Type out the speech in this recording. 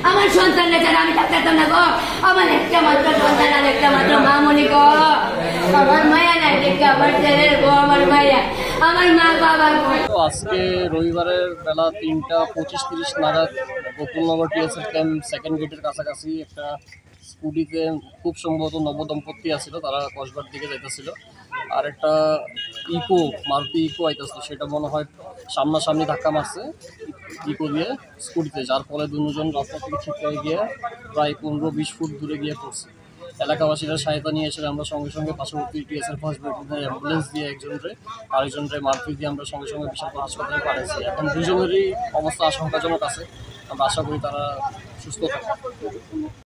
আমার সন্তানরা যারা আমি ডাক্তার না গো, আমার একটা মাত্র সন্তান আর একটা মাত্র মামনি গো, আমার মায়া নাই দেখে আমার ছেলের গো, আমার মায়া, আমার মা বাবা। আজকে রবিবারের বেলা ৩:২৫-৩০ নাগাদ গোকুলনগর টিএসএফ ক্যাম্প সেকেন্ড গেটের কাছাকাছি একটা স্কুটিতে খুব সম্ভবত নবদম্পতি আছিল, তারা কসবার দিকে যাইতেছিল, আর একটা ইকো মারুতি ইকো আইতেছিল, সেটা মনে হয় সামনাসামনি ধাক্কা মারছে ইকো দিয়ে স্কুটিতে, যার ফলে দুজন রাস্তা থেকে ছিটকে গিয়ে প্রায় ১৫-২০ ফুট দূরে গিয়ে পড়ছে। এলাকাবাসীরা সহায়তা নিয়ে এসে আমরা সঙ্গে সঙ্গে পার্শ্ববর্তী টিএসএফ হসপিটালে অ্যাম্বুলেন্স দিয়ে একজনরে, আরেকজনরে মারুতি দিয়ে আমরা সঙ্গে সঙ্গে বিশালপুর হাসপাতালে পাঠাইছি। এখন দুজনেরই অবস্থা আশঙ্কাজনক আছে, আমরা আশা করি তারা সুস্থ থাকে।